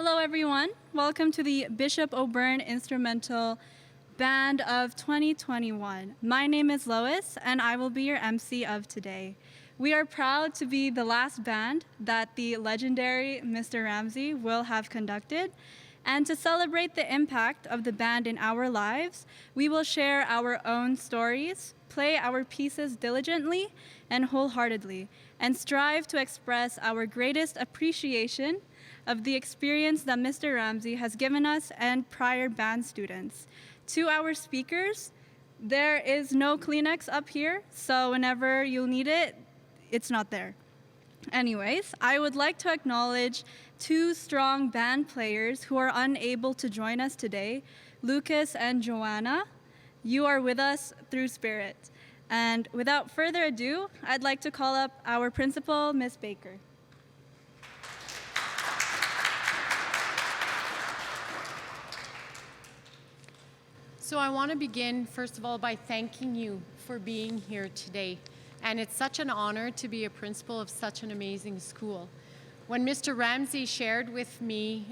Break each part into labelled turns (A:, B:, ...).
A: Hello, everyone. Welcome to the Bishop O'Byrne Instrumental Band of 2021. My name is Lois, and I will be your MC of today. We are proud to be the last band that the legendary Mr. Ramsey will have conducted. And to celebrate the impact of the band in our lives, we will share our own stories, play our pieces diligently and wholeheartedly, and strive to express our greatest appreciation of the experience that Mr. Ramsey has given us and prior band students. To our speakers, there is no Kleenex up here, so whenever you'll need it, it's not there. Anyways, I would like to acknowledge two strong band players who are unable to join us today, Lucas and Joanna. You are with us through spirit. And without further ado, I'd like to call up our principal, Ms. Baker.
B: So I want to begin, first of all, by thanking you for being here today. And it's such an honor to be a principal of such an amazing school. When Mr. Ramsey shared with me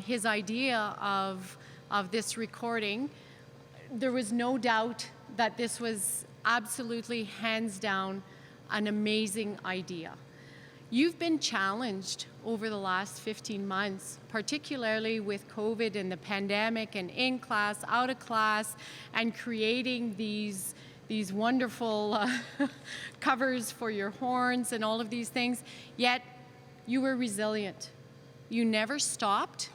B: his idea of this recording, there was no doubt that this was absolutely, hands down, an amazing idea. You've been challenged over the last 15 months, particularly with COVID and the pandemic and in class, out of class, and creating these wonderful covers for your horns and all of these things, yet you were resilient. You never stopped,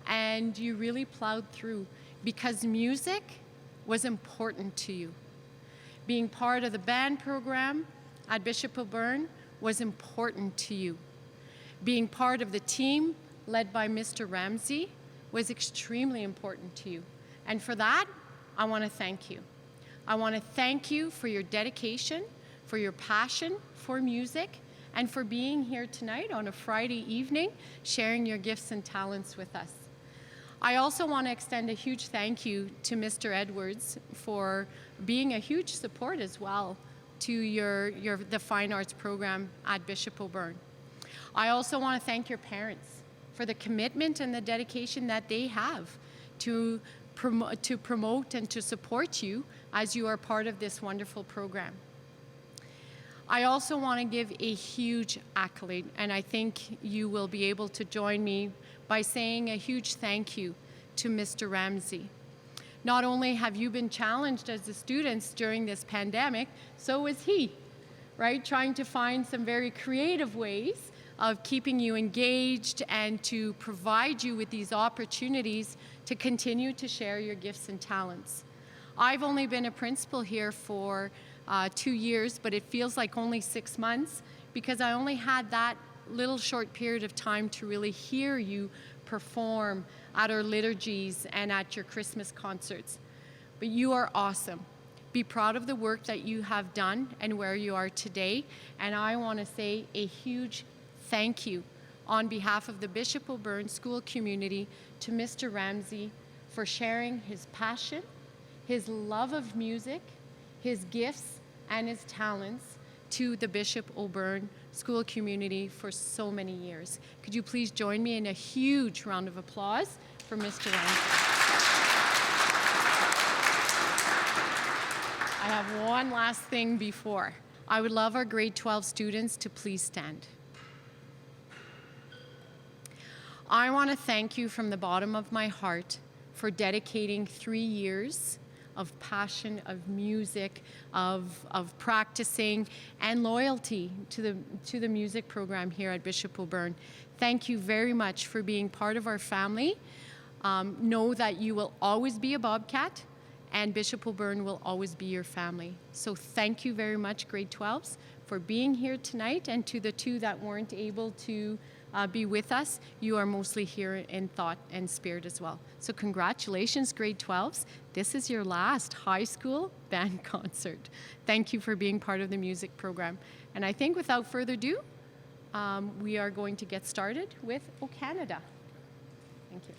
B: and you really plowed through because music was important to you. Being part of the band program at Bishop O'Byrne was important to you. Being part of the team led by Mr. Ramsey was extremely important to you. And for that, I want to thank you. I want to thank you for your dedication, for your passion for music, and for being here tonight on a Friday evening, sharing your gifts and talents with us. I also want to extend a huge thank you to Mr. Edwards for being a huge support as well to the fine arts program at Bishop O'Byrne. I also want to thank your parents for the commitment and the dedication that they have to promote and to support you as you are part of this wonderful program. I also want to give a huge accolade, and I think you will be able to join me by saying a huge thank you to Mr. Ramsey. Not only have you been challenged as the students during this pandemic, so was he, right? Trying to find some very creative ways of keeping you engaged and to provide you with these opportunities to continue to share your gifts and talents. I've only been a principal here for 2 years, but it feels like only 6 months because I only had that little short period of time to really hear you perform at our liturgies and at your Christmas concerts. But you are awesome. Be proud of the work that you have done and where you are today. And I want to say a huge thank you on behalf of the Bishop O'Byrne School community to Mr. Ramsey for sharing his passion, his love of music, his gifts, and his talents to the Bishop O'Byrne School community for so many years. Could you please join me in a huge round of applause for Mr. Ramsey? I have one last thing before. I would love our grade 12 students to please stand. I want to thank you from the bottom of my heart for dedicating 3 years of passion, of music, of practicing, and loyalty to the music program here at Bishop O'Byrne. Thank you very much for being part of our family. Know that you will always be a Bobcat, and Bishop O'Byrne will always be your family. So thank you very much, grade 12s, for being here tonight, and to the two that weren't able to be with us, you are mostly here in thought and spirit as well. So congratulations, grade 12s. This is your last high school band concert. Thank you for being part of the music program. And I think without further ado, we are going to get started with O Canada. Thank you.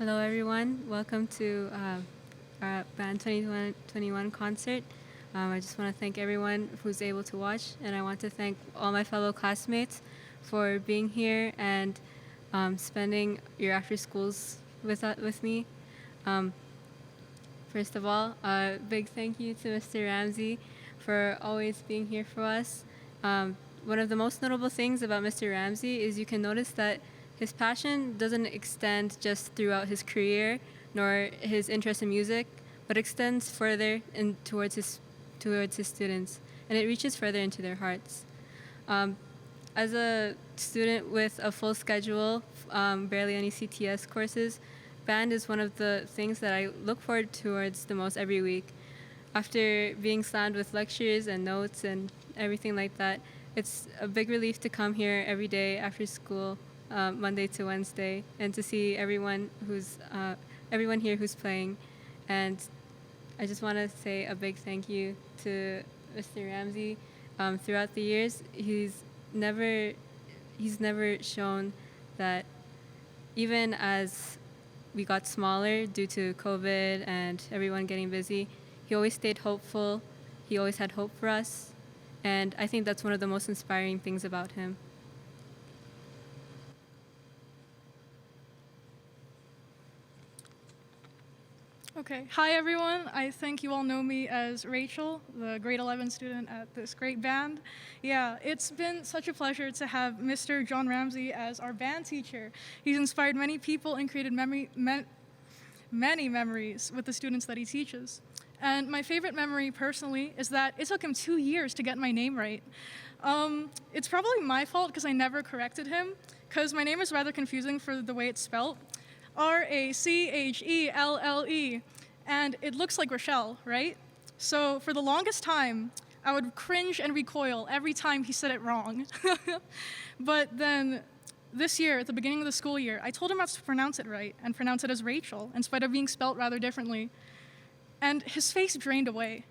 C: Hello, everyone. Welcome to our Band 2021 concert. I just want to thank everyone who's able to watch, and I want to thank all my fellow classmates for being here and spending your after schools with me. Um, First of all, a big thank you to Mr. Ramsey for always being here for us. One of the most notable things about Mr. Ramsey is you can notice that his passion doesn't extend just throughout his career nor his interest in music, but extends further towards his students, and it reaches further into their hearts. As a student with a full schedule, barely any CTS courses, band is one of the things that I look forward towards the most every week. After being slammed with lectures and notes and everything like that, it's a big relief to come here every day after school, Monday to Wednesday, and to see everyone here who's playing. And I just want to say a big thank you to Mr. Ramsey. Throughout the years, he's never shown that even as we got smaller due to COVID and everyone getting busy, he always stayed hopeful. He always had hope for us. And I think that's one of the most inspiring things about him.
D: Okay. Hi, everyone. I think you all know me as Rachel, the grade 11 student at this great band. Yeah, it's been such a pleasure to have Mr. John Ramsey as our band teacher. He's inspired many people and created many memories with the students that he teaches. And my favorite memory, personally, is that it took him 2 years to get my name right. It's probably my fault because I never corrected him, because my name is rather confusing for the way it's spelled. Rachelle, and it looks like Rochelle, right? So for the longest time, I would cringe and recoil every time he said it wrong. But then this year, at the beginning of the school year, I told him how to pronounce it right and pronounce it as Rachel, in spite of being spelt rather differently. And his face drained away.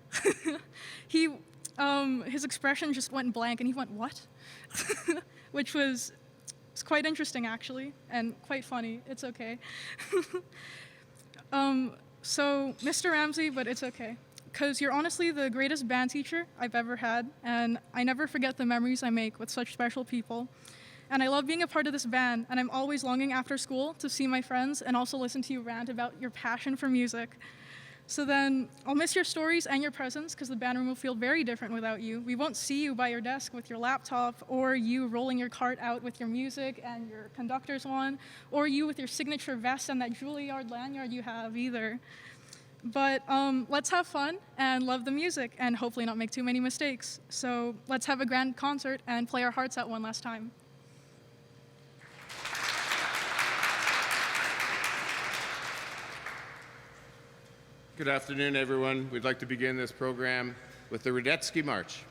D: His expression just went blank, and he went, "What?" Which was it's quite interesting, actually, and quite funny. It's okay. So, Mr. Ramsey, but it's okay. Because you're honestly the greatest band teacher I've ever had, and I never forget the memories I make with such special people. And I love being a part of this band, and I'm always longing after school to see my friends and also listen to you rant about your passion for music. So then, I'll miss your stories and your presence because the band room will feel very different without you. We won't see you by your desk with your laptop, or you rolling your cart out with your music and your conductor's wand, or you with your signature vest and that Juilliard lanyard you have either. But let's have fun and love the music and hopefully not make too many mistakes. So let's have a grand concert and play our hearts out one last time.
E: Good afternoon, everyone. We'd like to begin this program with the Radetzky March.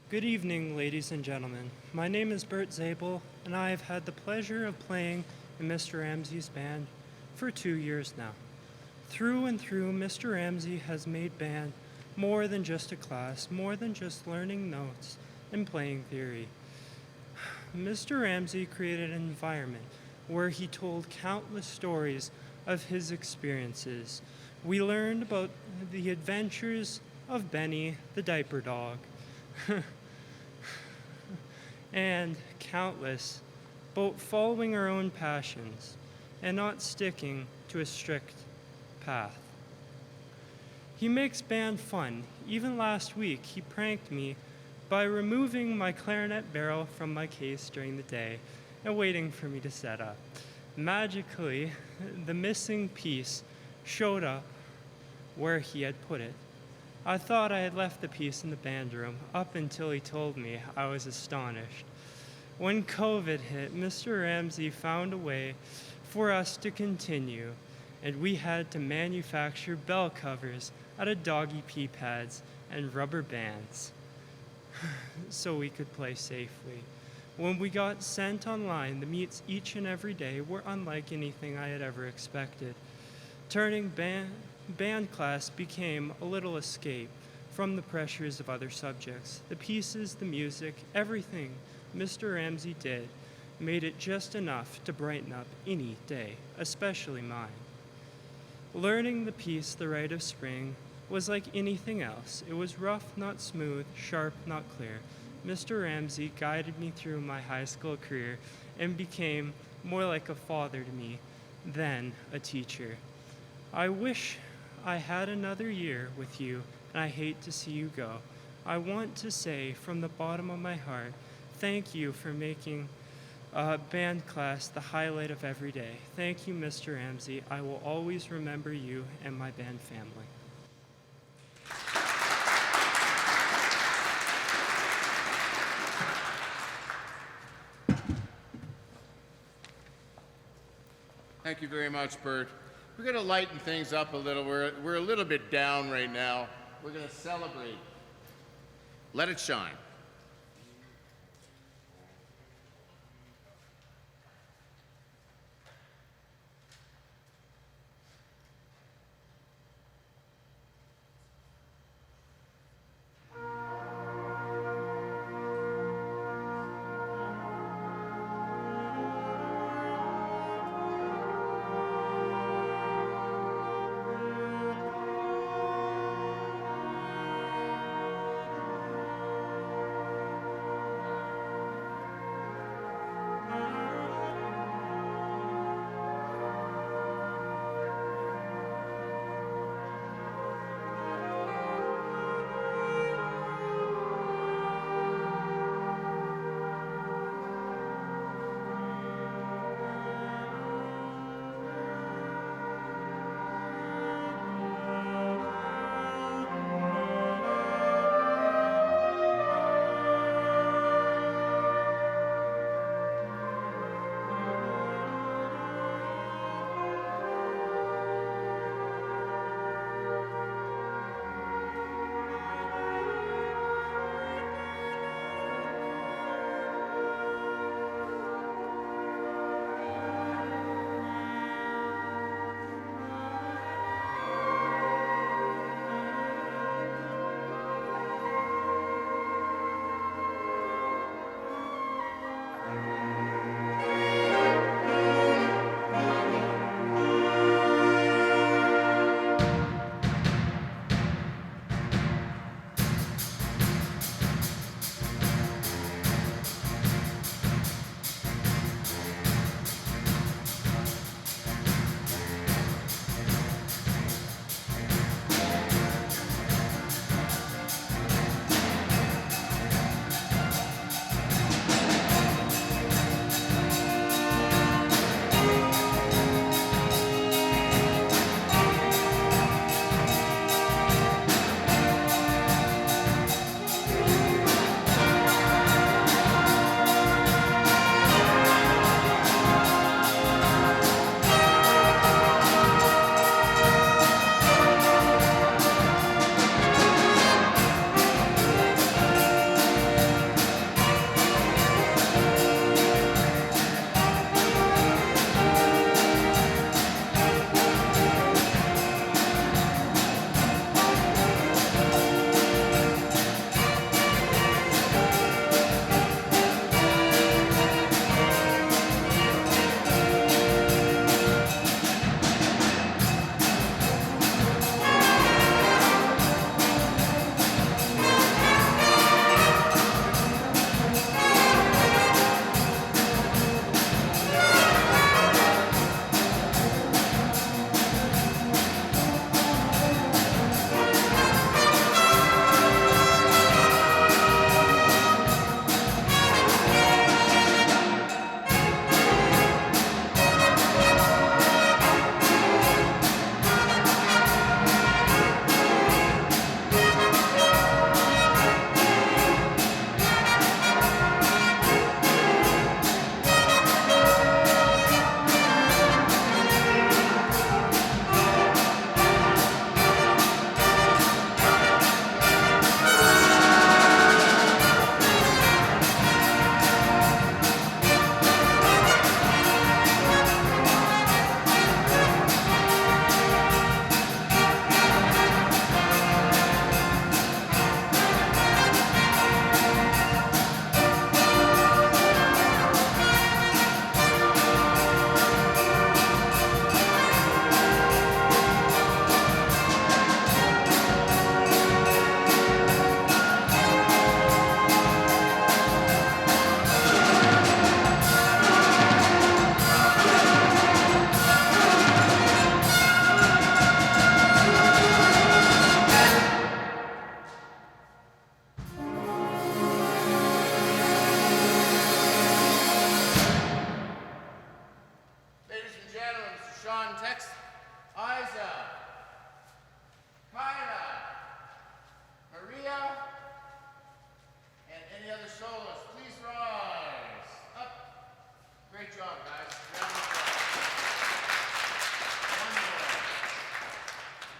F: Good evening, ladies and gentlemen. My name is Bert Zabel, and I have had the pleasure of playing in Mr. Ramsey's band for 2 years now. Through and through, Mr. Ramsey has made band more than just a class, more than just learning notes and playing theory. Mr. Ramsey created an environment where he told countless stories of his experiences. We learned about the adventures of Benny the diaper dog and countless about following our own passions and not sticking to a strict path. He makes band fun. Even last week, he pranked me by removing my clarinet barrel from my case during the day and waiting for me to set up. Magically, the missing piece showed up where he had put it. I thought I had left the piece in the band room up until he told me. I was astonished. When COVID hit, Mr. Ramsey found a way for us to continue, and we had to manufacture bell covers out of doggy pee pads and rubber bands so we could play safely. When we got sent online, the meets each and every day were unlike anything I had ever expected. Turning band class became a little escape from the pressures of other subjects. The pieces, the music, everything Mr. Ramsey did made it just enough to brighten up any day, especially mine. Learning the piece, The Rite of Spring, was like anything else. It was rough, not smooth, sharp, not clear. Mr. Ramsey guided me through my high school career and became more like a father to me than a teacher. I wish I had another year with you, and I hate to see you go. I want to say from the bottom of my heart, thank you for making band class the highlight of every day. Thank you, Mr. Ramsey. I will always remember you and my band family.
E: Thank you very much, Bert. We're going to lighten things up a little. We're a little bit down right now. We're going to celebrate. Let it shine.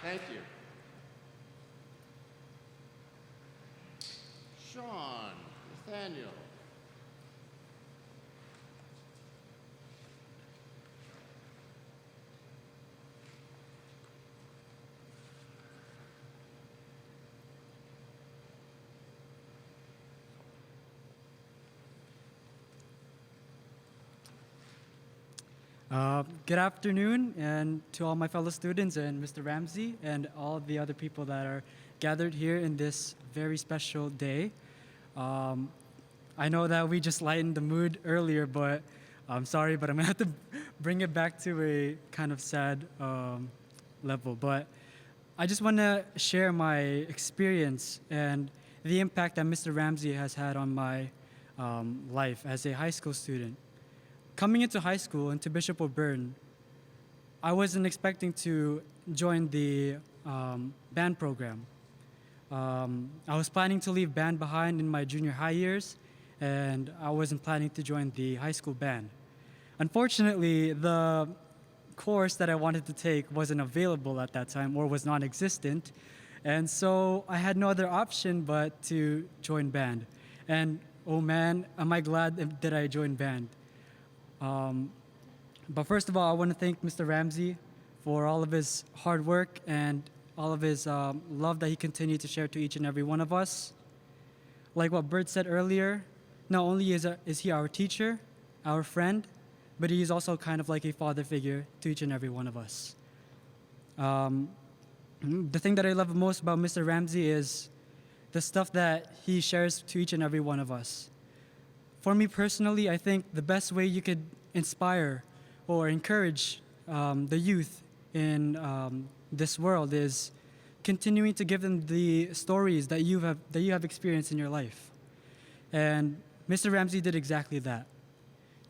E: Thank you. Sean, Nathaniel.
G: Good afternoon, and to all my fellow students and Mr. Ramsey and all the other people that are gathered here in this very special day. I know that we just lightened the mood earlier, but I'm sorry, but I'm gonna have to bring it back to a kind of sad level. But I just want to share my experience and the impact that Mr. Ramsey has had on my life as a high school student. Coming into high school, into Bishop O'Byrne, I wasn't expecting to join the band program. I was planning to leave band behind in my junior high years, and I wasn't planning to join the high school band. Unfortunately, the course that I wanted to take wasn't available at that time or was non-existent, and so I had no other option but to join band. And oh man, am I glad that I joined band. But first of all, I want to thank Mr. Ramsey for all of his hard work and all of his love that he continued to share to each and every one of us. Like what Bert said earlier, not only is he our teacher, our friend, but he is also kind of like a father figure to each and every one of us. The thing that I love most about Mr. Ramsey is the stuff that he shares to each and every one of us. For me personally, I think the best way you could inspire or encourage the youth in this world is continuing to give them the stories that you have experienced in your life. And Mr. Ramsey did exactly that.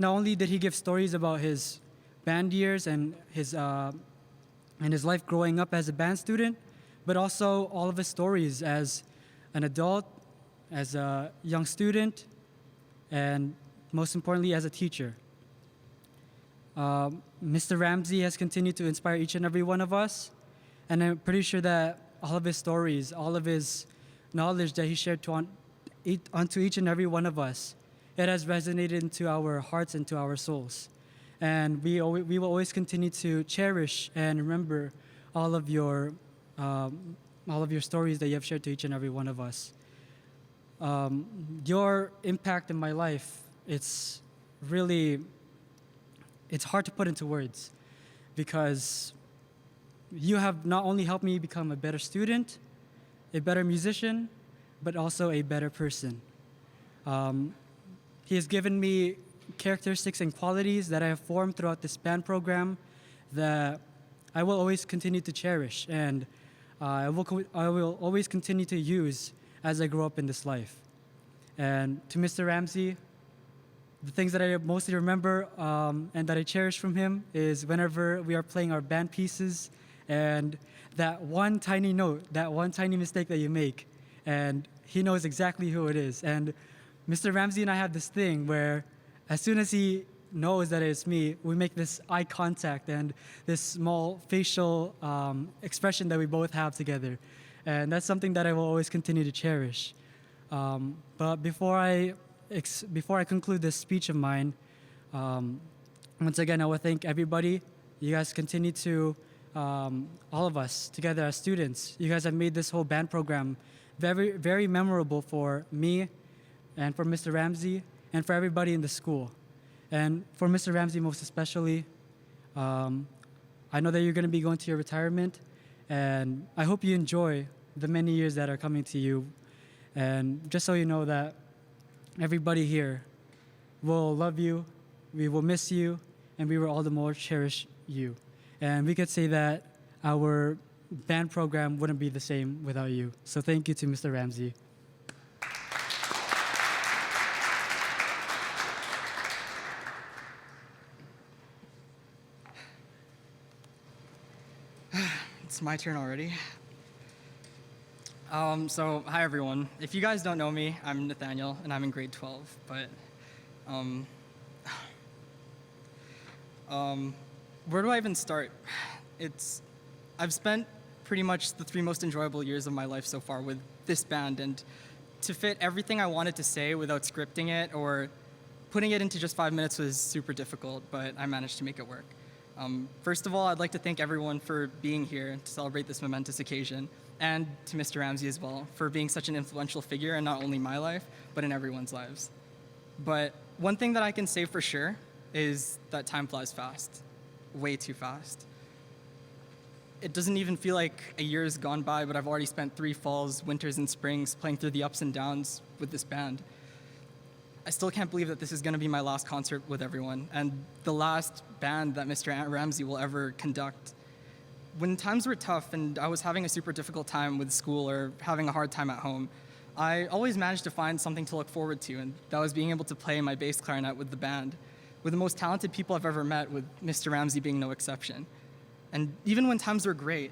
G: Not only did he give stories about his band years and his life growing up as a band student, but also all of his stories as an adult, as a young student, and most importantly, as a teacher. Mr. Ramsey has continued to inspire each and every one of us, and I'm pretty sure that all of his stories, all of his knowledge that he shared onto each and every one of us, it has resonated into our hearts and to our souls. And we will always continue to cherish and remember all of your stories that you have shared to each and every one of us. Your impact in my life, it's hard to put into words, because you have not only helped me become a better student, a better musician, but also a better person. He has given me characteristics and qualities that I have formed throughout this band program that I will always continue to cherish, and I will always continue to use as I grow up in this life. And to Mr. Ramsey, the things that I mostly remember and that I cherish from him is whenever we are playing our band pieces and that one tiny note, that one tiny mistake that you make, and he knows exactly who it is. And Mr. Ramsey and I have this thing where as soon as he knows that it's me, we make this eye contact and this small facial expression that we both have together. And that's something that I will always continue to cherish. But before I conclude this speech of mine, once again, I will thank everybody. You guys continue to, all of us together as students, you guys have made this whole band program very, very memorable for me and for Mr. Ramsey and for everybody in the school. And for Mr. Ramsey most especially, I know that you're going to be going to your retirement, and I hope you enjoy the many years that are coming to you. And just so you know that everybody here will love you, we will miss you, and we will all the more cherish you. And we could say that our band program wouldn't be the same without you. So thank you to Mr. Ramsey.
H: It's my turn already. So hi everyone. If you guys don't know me, I'm Nathaniel and I'm in grade 12. But where do I even start? I've spent pretty much the 3 most enjoyable years of my life so far with this band, and to fit everything I wanted to say without scripting it or putting it into just 5 minutes was super difficult, but I managed to make it work. First of all, I'd like to thank everyone for being here to celebrate this momentous occasion, and to Mr. Ramsey as well for being such an influential figure in not only my life, but in everyone's lives. But one thing that I can say for sure is that time flies fast, way too fast. It doesn't even feel like a year has gone by, but I've already spent 3 falls, winters, and springs playing through the ups and downs with this band. I still can't believe that this is going to be my last concert with everyone and the last band that Mr. Ramsey will ever conduct. When times were tough and I was having a super difficult time with school or having a hard time at home, I always managed to find something to look forward to, and that was being able to play my bass clarinet with the band, with the most talented people I've ever met, with Mr. Ramsey being no exception. And even when times were great,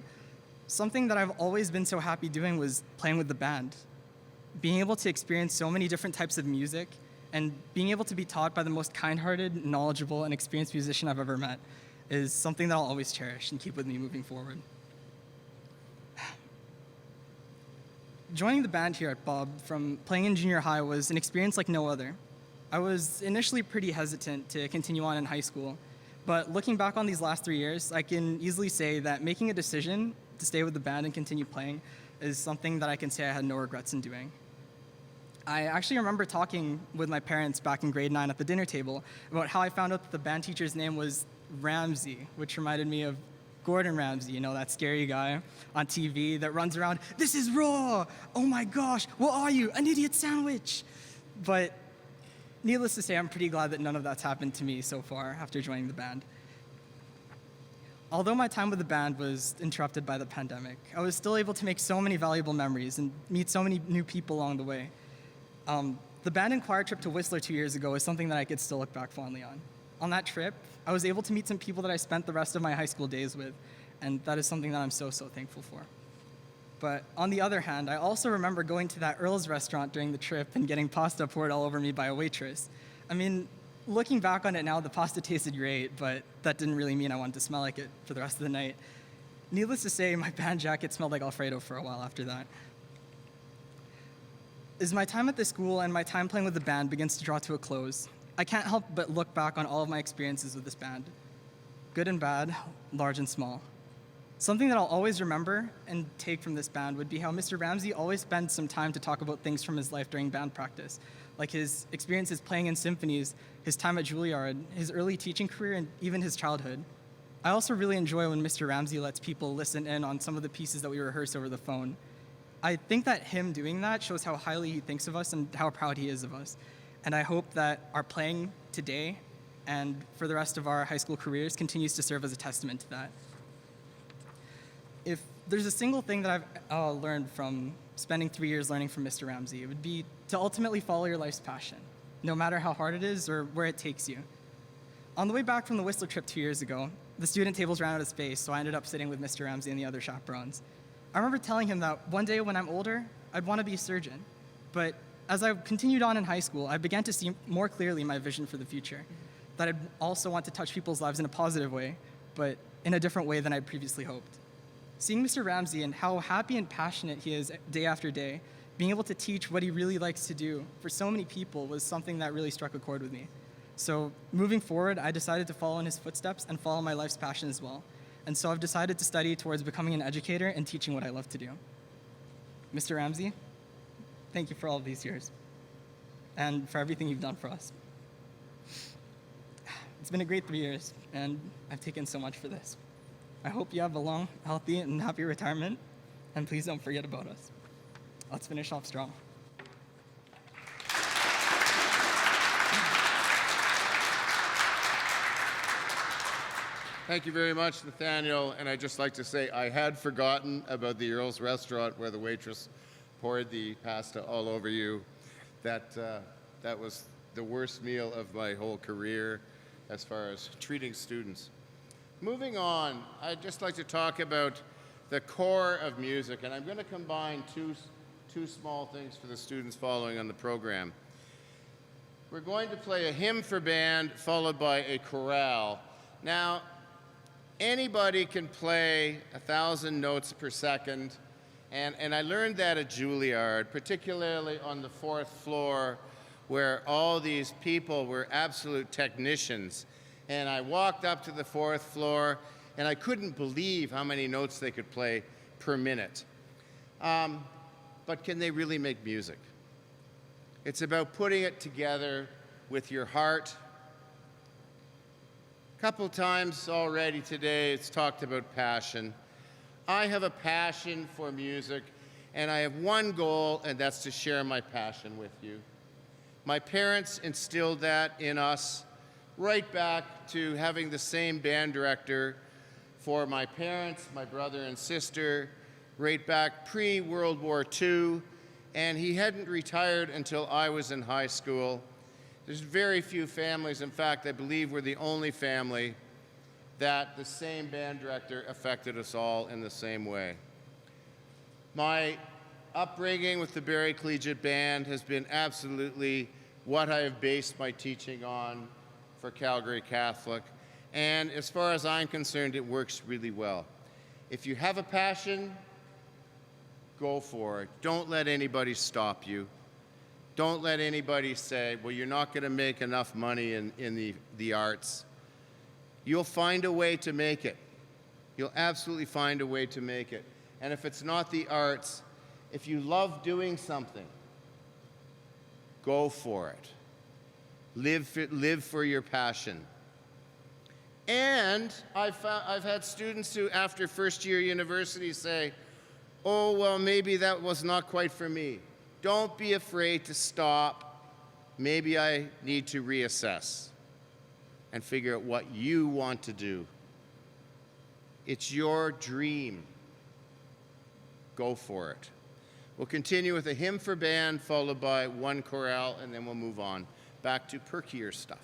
H: something that I've always been so happy doing was playing with the band. Being able to experience so many different types of music and being able to be taught by the most kind-hearted, knowledgeable, and experienced musician I've ever met is something that I'll always cherish and keep with me moving forward. Joining the band here at Bob from playing in junior high was an experience like no other. I was initially pretty hesitant to continue on in high school, but looking back on these last 3 years, I can easily say that making a decision to stay with the band and continue playing is something that I can say I had no regrets in doing. I actually remember talking with my parents back in grade 9 at the dinner table about how I found out that the band teacher's name was Ramsey, which reminded me of Gordon Ramsay, you know, that scary guy on TV that runs around, "This is raw! Oh my gosh, what are you, an idiot sandwich?" But needless to say, I'm pretty glad that none of that's happened to me so far after joining the band. Although my time with the band was interrupted by the pandemic, I was still able to make so many valuable memories and meet so many new people along the way. The band and choir trip to Whistler 2 years ago is something that I could still look back fondly on. On that trip, I was able to meet some people that I spent the rest of my high school days with, and that is something that I'm so thankful for. But on the other hand, I also remember going to that Earl's restaurant during the trip and getting pasta poured all over me by a waitress. I mean, looking back on it now, the pasta tasted great, but that didn't really mean I wanted to smell like it for the rest of the night. Needless to say, my band jacket smelled like Alfredo for a while after that. As my time at this school and my time playing with the band begins to draw to a close, I can't help but look back on all of my experiences with this band, good and bad, large and small. Something that I'll always remember and take from this band would be how Mr. Ramsey always spent some time to talk about things from his life during band practice, like his experiences playing in symphonies, his time at Juilliard, his early teaching career, and even his childhood. I also really enjoy when Mr. Ramsey lets people listen in on some of the pieces that we rehearse over the phone. I think that him doing that shows how highly he thinks of us and how proud he is of us. And I hope that our playing today and for the rest of our high school careers continues to serve as a testament to that. If there's a single thing that I've learned from spending 3 years learning from Mr. Ramsey, it would be to ultimately follow your life's passion, no matter how hard it is or where it takes you. On the way back from the Whistler trip 2 years ago, the student tables ran out of space, so I ended up sitting with Mr. Ramsey and the other chaperones. I remember telling him that one day when I'm older, I'd want to be a surgeon. But as I continued on in high school, I began to see more clearly my vision for the future, that I'd also want to touch people's lives in a positive way, but in a different way than I'd previously hoped. Seeing Mr. Ramsey and how happy and passionate he is day after day, being able to teach what he really likes to do for so many people was something that really struck a chord with me. So moving forward, I decided to follow in his footsteps and follow my life's passion as well. And so I've decided to study towards becoming an educator and teaching what I love to do. Mr. Ramsey, thank you for all of these years and for everything you've done for us. It's been a great 3 years, and I've taken so much for this. I hope you have a long, healthy, and happy retirement, and please don't forget about us. Let's finish off strong.
E: Thank you very much, Nathaniel. And I'd just like to say I had forgotten about the Earl's restaurant where the waitress poured the pasta all over you. That was the worst meal of my whole career as far as treating students. Moving on, I'd just like to talk about the core of music, and I'm going to combine two small things for the students following on the program. We're going to play a hymn for band followed by a chorale. Now, Anybody can play 1,000 notes per second, and I learned that at Juilliard, particularly on the 4th floor, where all these people were absolute technicians. And I walked up to the 4th floor, and I couldn't believe how many notes they could play per minute. But can they really make music? It's about putting it together with your heart. A couple times already today, it's talked about passion. I have a passion for music, and I have one goal, and that's to share my passion with you. My parents instilled that in us right back to having the same band director for my parents, my brother and sister, right back pre-World War II, and he hadn't retired until I was in high school. There's very few families, in fact, I believe we're the only family that the same band director affected us all in the same way. My upbringing with the Barrie Collegiate Band has been absolutely what I have based my teaching on for Calgary Catholic. And as far as I'm concerned, it works really well. If you have a passion, go for it. Don't let anybody stop you. Don't let anybody say, well, you're not going to make enough money in the arts. You'll find a way to make it. You'll absolutely find a way to make it. And if it's not the arts, if you love doing something, go for it. Live for your passion. And I've had students who, after first year university, say, oh, well, maybe that was not quite for me. Don't be afraid to stop. Maybe I need to reassess and figure out what you want to do. It's your dream. Go for it. We'll continue with a hymn for band, followed by one chorale, and then we'll move on back to perkier stuff.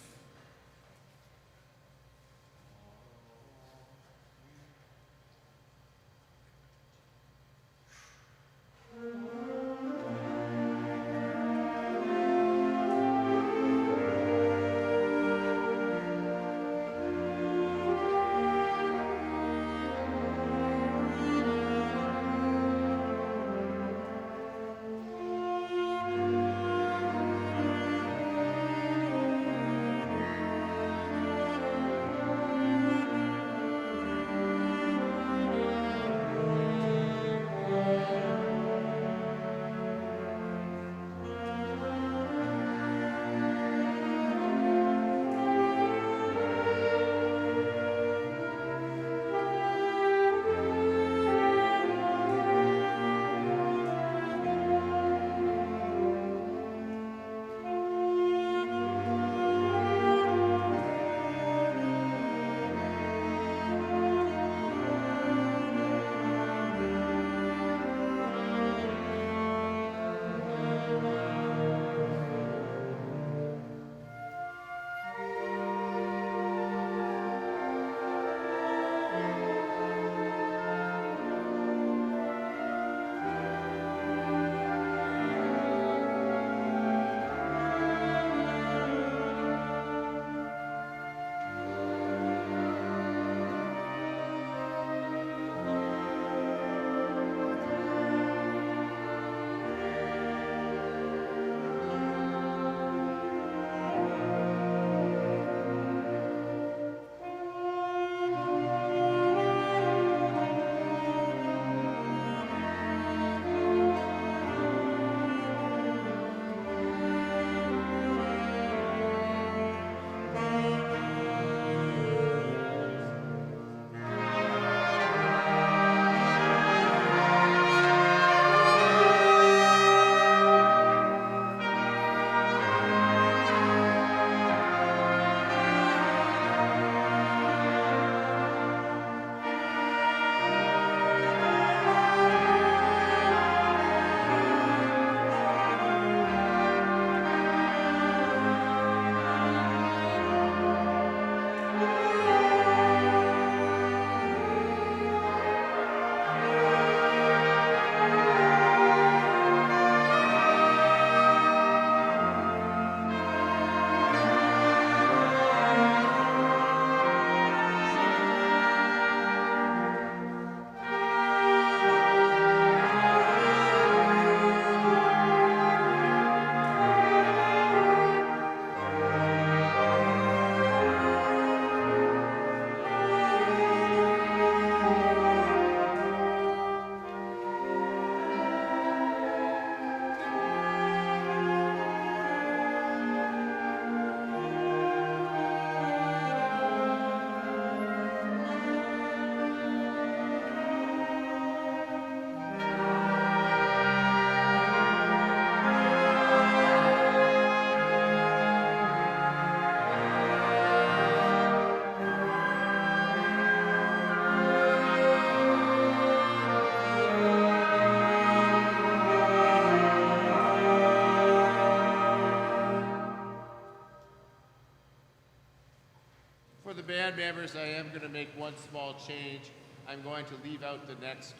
E: For the band members, I am going to make one small change. I'm going to leave out the next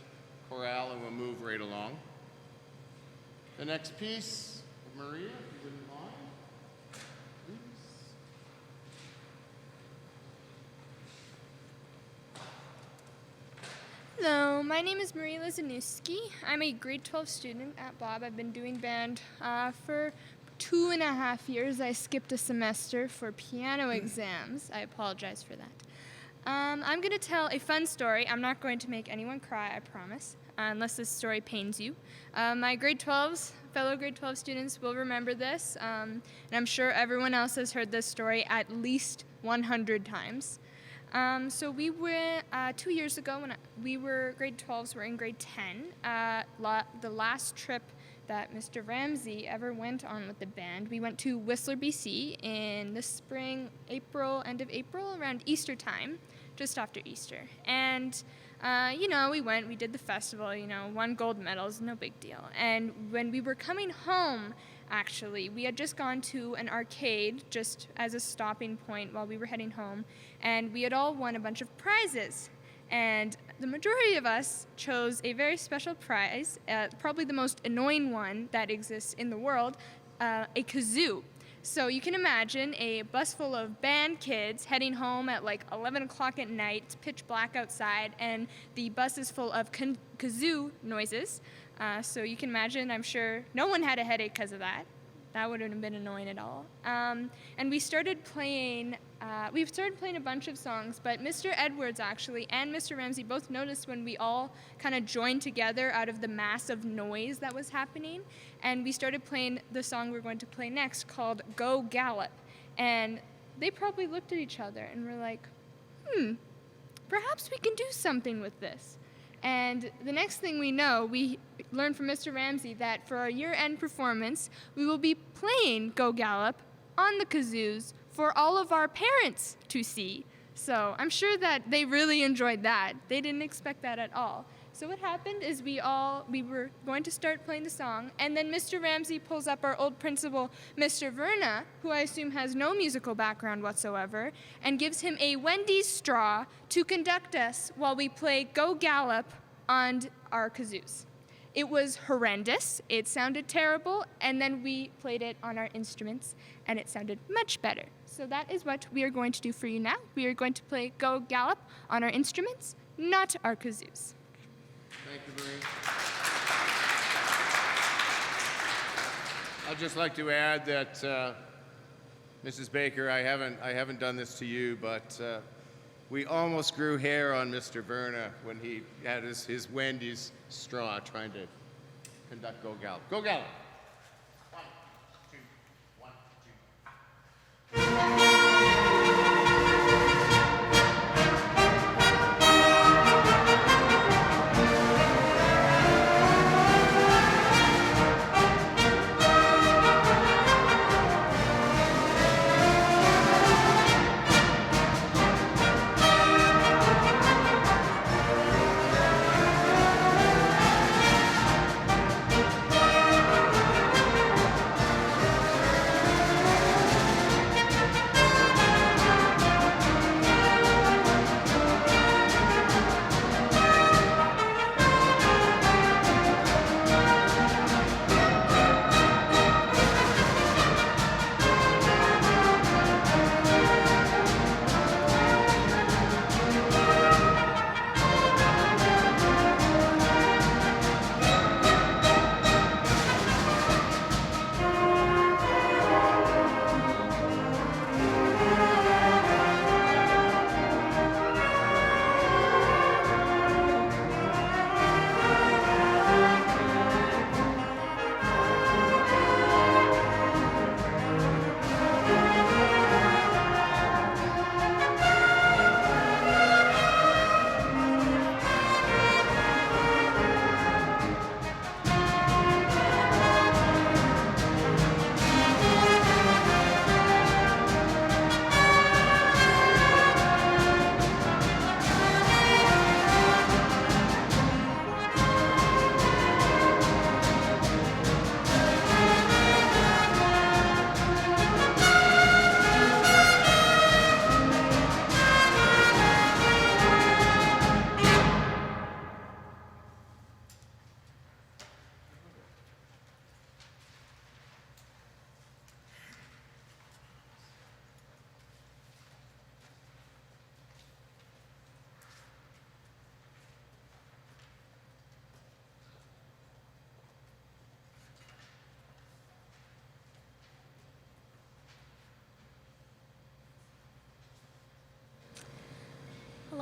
E: chorale and we'll move right along. The next piece, Maria, if you wouldn't mind, please.
I: Hello, my name is Maria Lizanuski. I'm a grade 12 student at Bob. I've been doing band for 2.5 years. I skipped a semester for piano exams. I apologize for that. I'm going to tell a fun story. I'm not going to make anyone cry, I promise, unless this story pains you. My fellow grade 12 students will remember this, and I'm sure everyone else has heard this story at least 100 times. So we were 2 years ago when we were grade 12s, we're in grade 10. The last trip that Mr. Ramsey ever went on with the band, we went to Whistler, BC in the spring, end of April, around Easter time, just after Easter. And we did the festival, won gold medals, no big deal. And when we were coming home, actually, we had just gone to an arcade just as a stopping point while we were heading home, and we had all won a bunch of prizes. And the majority of us chose a very special prize, probably the most annoying one that exists in the world, a kazoo. So you can imagine a bus full of band kids heading home at like 11 o'clock at night. It's pitch black outside, and the bus is full of kazoo noises. So you can imagine, I'm sure no one had a headache because of that. That wouldn't have been annoying at all. And we started playing a bunch of songs, but Mr. Edwards actually and Mr. Ramsey both noticed when we all kind of joined together out of the mass of noise that was happening, and we started playing the song we're going to play next called Go Gallop. And they probably looked at each other and were like, perhaps we can do something with this. And the next thing we know, we learned from Mr. Ramsey that for our year-end performance, we will be playing Go Gallop on the kazoos for all of our parents to see. So I'm sure that they really enjoyed that. They didn't expect that at all. So what happened is we were going to start playing the song, and then Mr. Ramsey pulls up our old principal, Mr. Verna, who I assume has no musical background whatsoever, and gives him a Wendy's straw to conduct us while we play Go Gallop on our kazoos. It was horrendous, it sounded terrible, and then we played it on our instruments, and it sounded much better. So that is what we are going to do for you now. We are going to play Go Gallop on our instruments, not our kazoos.
E: Thank you, Marie. I'd just like to add that, Mrs. Baker, I haven't done this to you, but we almost grew hair on Mr. Verna when he had his Wendy's straw trying to conduct Go Gallop. Go Gallop! 1, 2, 1, 2.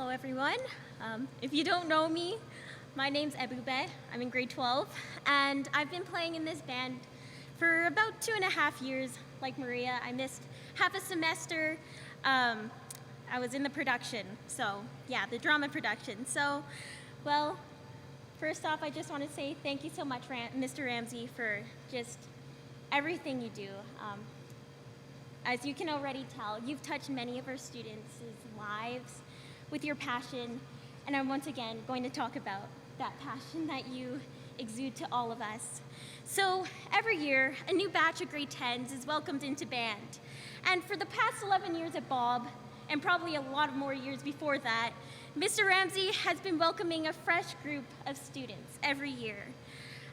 J: Hello, everyone. If you don't know me, my name's Ebube. I'm in grade 12, and I've been playing in this band for about 2.5 years. Like Maria, I missed half a semester. I was in the production, so yeah, the drama production. So, well, first off, I just want to say thank you so much, Mr. Ramsey, for just everything you do. As you can already tell, you've touched many of our students' lives with your passion, and I'm once again going to talk about that passion that you exude to all of us. So every year, a new batch of grade 10s is welcomed into band. And for the past 11 years at Bob, and probably a lot more years before that, Mr. Ramsey has been welcoming a fresh group of students every year.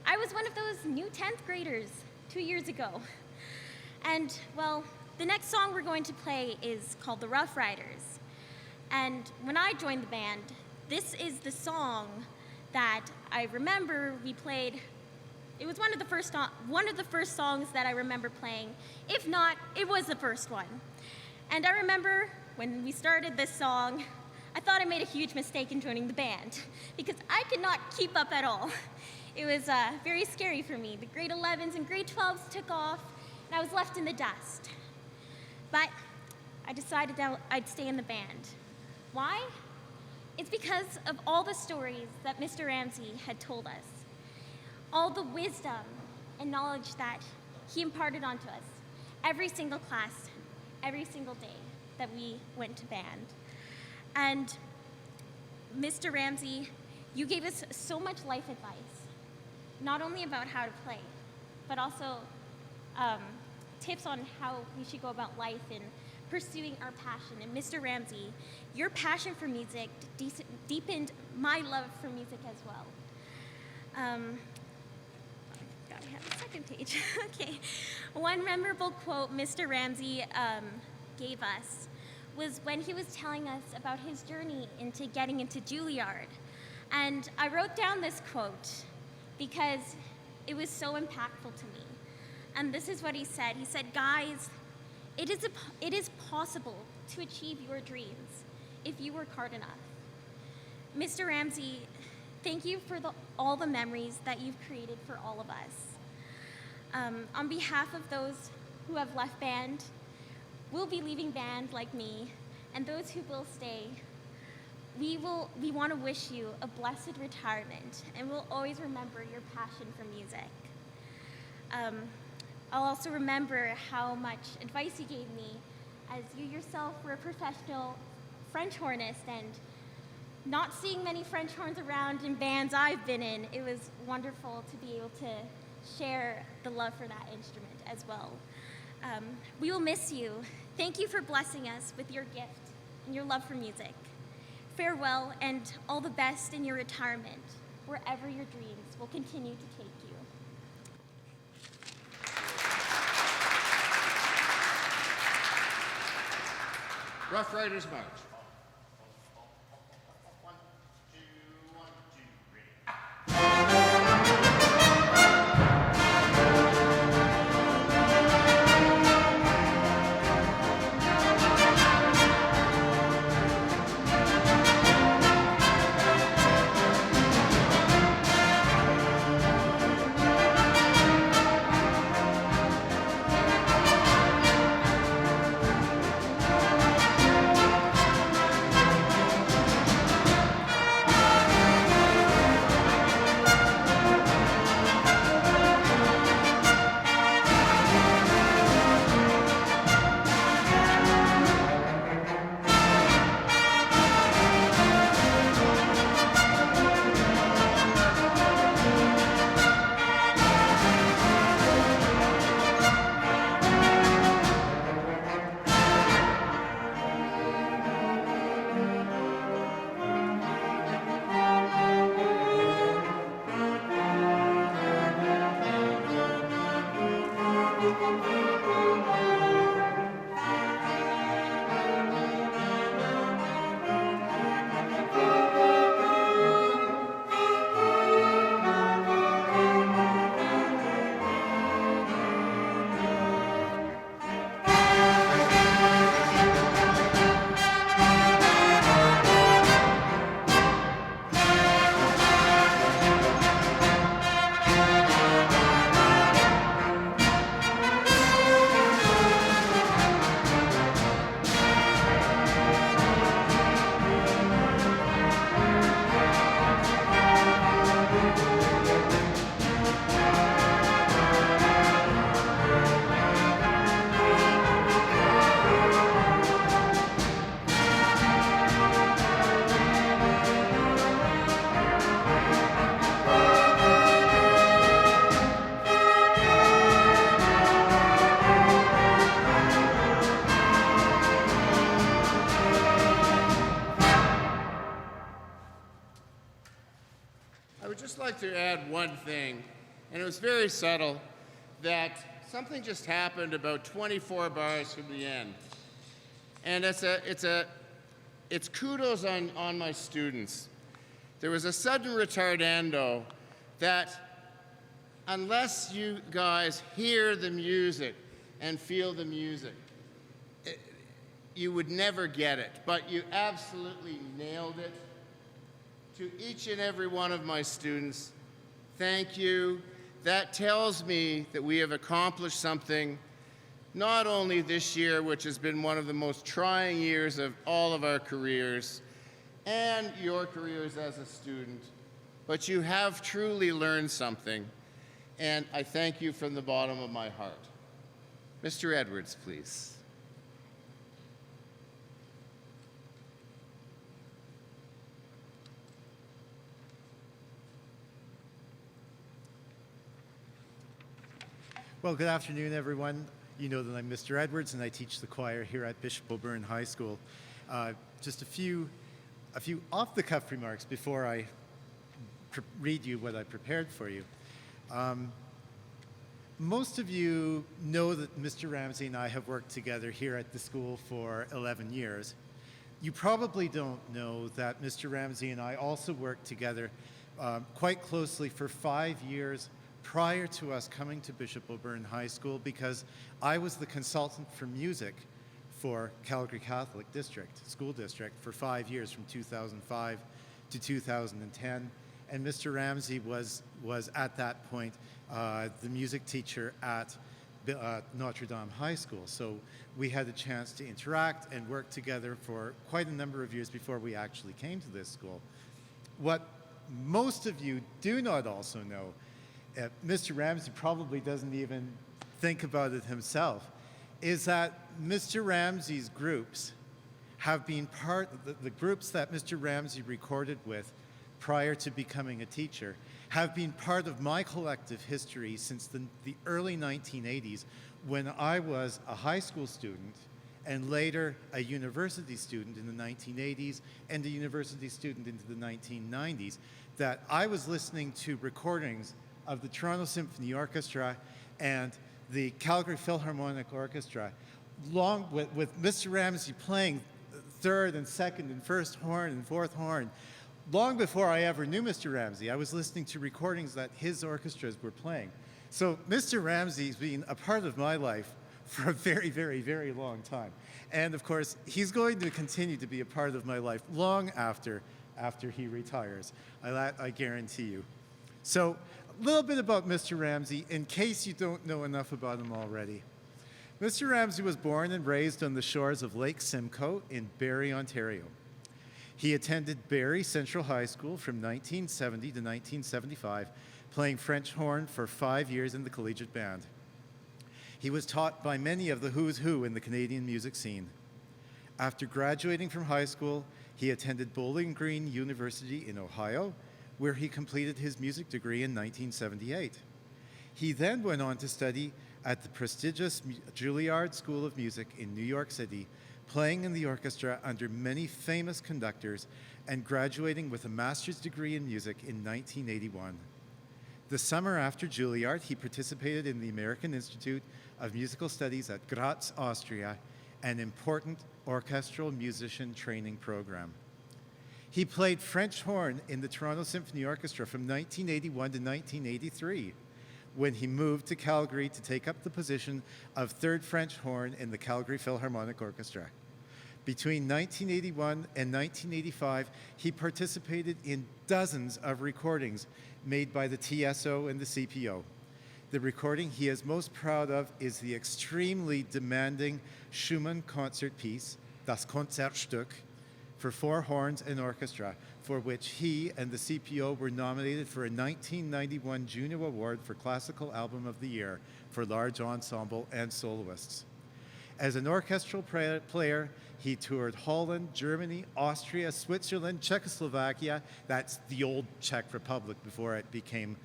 J: I was one of those new 10th graders 2 years ago. And, well, the next song we're going to play is called The Rough Riders. And when I joined the band, this is the song that I remember we played. It was one of the first songs that I remember playing. If not, it was the first one. And I remember when we started this song, I thought I made a huge mistake in joining the band because I could not keep up at all. It was very scary for me. The grade 11s and grade 12s took off, and I was left in the dust. But I decided that I'd stay in the band. Why? It's because of all the stories that Mr. Ramsey had told us, all the wisdom and knowledge that he imparted onto us every single class, every single day that we went to band. And Mr. Ramsey, you gave us so much life advice, not only about how to play, but also tips on how we should go about life and pursuing our passion. And Mr. Ramsey, your passion for music deepened my love for music as well. Gotta have the second page. Okay. One memorable quote Mr. Ramsey gave us was when he was telling us about his journey into getting into Juilliard. And I wrote down this quote because it was so impactful to me. And this is what he said. He said, guys, it is possible to achieve your dreams if you work hard enough. Mr. Ramsey, thank you for all the memories that you've created for all of us. On behalf of those who have left band, will be leaving band like me, and those who will stay, we want to wish you a blessed retirement, and we'll always remember your passion for music. I'll also remember how much advice you gave me, as you yourself were a professional French hornist, and not seeing many French horns around in bands I've been in, it was wonderful to be able to share the love for that instrument as well. We will miss you. Thank you for blessing us with your gift and your love for music. Farewell and all the best in your retirement, wherever your dreams will continue to take you.
E: Rough Riders March. just like to add one thing, and it was very subtle, that something just happened about 24 bars from the end. And it's kudos on my students. There was a sudden retardando that unless you guys hear the music and feel the music, you would never get it. But you absolutely nailed it. To each and every one of my students, thank you. That tells me that we have accomplished something, not only this year, which has been one of the most trying years of all of our careers, and your careers as a student, but you have truly learned something, and I thank you from the bottom of my heart. Mr. Edwards, please.
K: Well, good afternoon, everyone. You know that I'm Mr. Edwards, and I teach the choir here at Bishop O'Byrne High School. Just a few off-the-cuff remarks before I read you what I prepared for you. Most of you know that Mr. Ramsey and I have worked together here at the school for 11 years. You probably don't know that Mr. Ramsey and I also worked together quite closely for 5 years prior to us coming to Bishop O'Byrne High School, because I was the consultant for music for Calgary Catholic School District for 5 years, from 2005 to 2010. And Mr. Ramsey was at that point the music teacher at Notre Dame High School. So we had a chance to interact and work together for quite a number of years before we actually came to this school. What most of you do not also know, Mr. Ramsey probably doesn't even think about it himself, is that Mr. Ramsey's groups have been part of the groups that Mr. Ramsey recorded with prior to becoming a teacher, have been part of my collective history since the early 1980s, when I was a high school student and later a university student in the 1980s and a university student into the 1990s, that I was listening to recordings of the Toronto Symphony Orchestra and the Calgary Philharmonic Orchestra, long with Mr. Ramsey playing third and second and first horn and fourth horn. Long before I ever knew Mr. Ramsey, I was listening to recordings that his orchestras were playing. So Mr. Ramsey's been a part of my life for a very, very, very long time. And of course, he's going to continue to be a part of my life long after he retires. I guarantee you. So a little bit about Mr. Ramsey, in case you don't know enough about him already. Mr. Ramsey was born and raised on the shores of Lake Simcoe in Barrie, Ontario. He attended Barrie Central High School from 1970 to 1975, playing French horn for 5 years in the collegiate band. He was taught by many of the who's who in the Canadian music scene. After graduating from high school, he attended Bowling Green University in Ohio, where he completed his music degree in 1978. He then went on to study at the prestigious Juilliard School of Music in New York City, playing in the orchestra under many famous conductors and graduating with a master's degree in music in 1981. The summer after Juilliard, he participated in the American Institute of Musical Studies at Graz, Austria, an important orchestral musician training program. He played French horn in the Toronto Symphony Orchestra from 1981 to 1983, when he moved to Calgary to take up the position of third French horn in the Calgary Philharmonic Orchestra. Between 1981 and 1985, he participated in dozens of recordings made by the TSO and the CPO. The recording he is most proud of is the extremely demanding Schumann concert piece, Das Konzertstück, for 4 horns and orchestra, for which he and the CPO were nominated for a 1991 Juno Award for Classical Album of the Year for large ensemble and soloists. As an orchestral player, he toured Holland, Germany, Austria, Switzerland, Czechoslovakia, that's the old Czech Republic before it became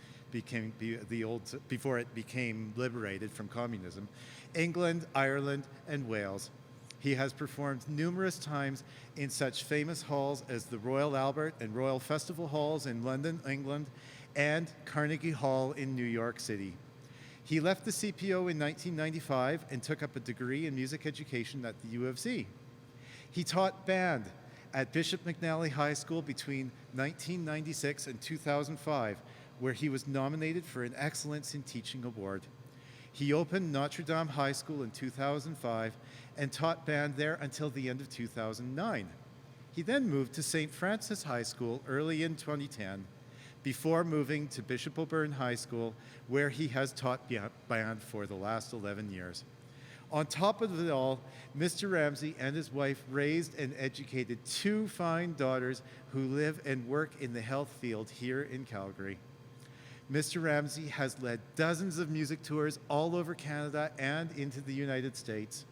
K: liberated from communism, England, Ireland, and Wales. He has performed numerous times in such famous halls as the Royal Albert and Royal Festival Halls in London, England, and Carnegie Hall in New York City. He left the CPO in 1995 and took up a degree in music education at the U of Z. He taught band at Bishop McNally High School between 1996 and 2005, where he was nominated for an Excellence in Teaching Award. He opened Notre Dame High School in 2005 and taught band there until the end of 2009. He then moved to St. Francis High School early in 2010, before moving to Bishop O'Byrne High School, where he has taught band for the last 11 years. On top of it all, Mr. Ramsey and his wife raised and educated 2 fine daughters who live and work in the health field here in Calgary. Mr. Ramsey has led dozens of music tours all over Canada and into the United States,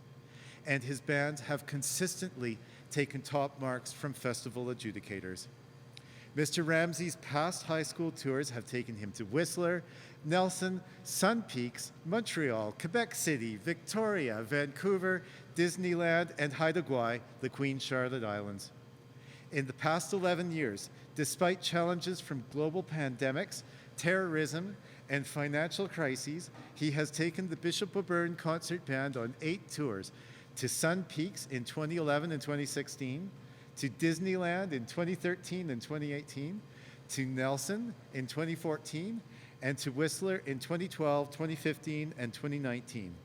K: and his bands have consistently taken top marks from festival adjudicators. Mr. Ramsey's past high school tours have taken him to Whistler, Nelson, Sun Peaks, Montreal, Quebec City, Victoria, Vancouver, Disneyland, and Haida Gwaii, the Queen Charlotte Islands. In the past 11 years, despite challenges from global pandemics, terrorism, and financial crises, he has taken the Bishop O'Byrne Concert Band on 8 tours to Sun Peaks in 2011 and 2016, to Disneyland in 2013 and 2018, to Nelson in 2014, and to Whistler in 2012, 2015, and 2019.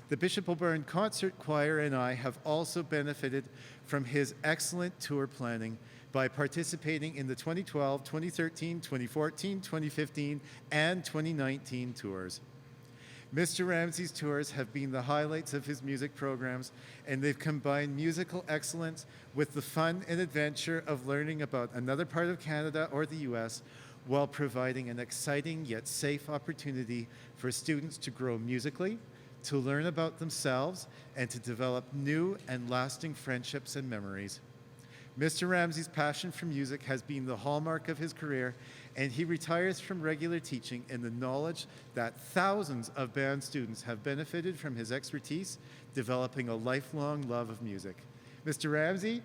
K: The Bishop O'Byrne Concert Choir and I have also benefited from his excellent tour planning by participating in the 2012, 2013, 2014, 2015, and 2019 tours. Mr. Ramsey's tours have been the highlights of his music programs, and they've combined musical excellence with the fun and adventure of learning about another part of Canada or the US, while providing an exciting yet safe opportunity for students to grow musically, to learn about themselves, and to develop new and lasting friendships and memories. Mr. Ramsey's passion for music has been the hallmark of his career, and he retires from regular teaching in the knowledge that thousands of band students have benefited from his expertise, developing a lifelong love of music. Mr. Ramsey,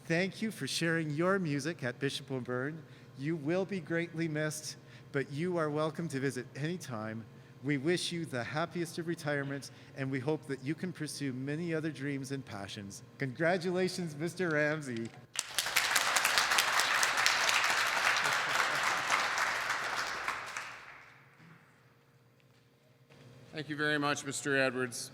K: thank you for sharing your music at Bishop O'Byrne. You will be greatly missed, but you are welcome to visit anytime. We wish you the happiest of retirements, and we hope that you can pursue many other dreams and passions. Congratulations, Mr. Ramsey.
E: Thank you very much, Mr. Edwards.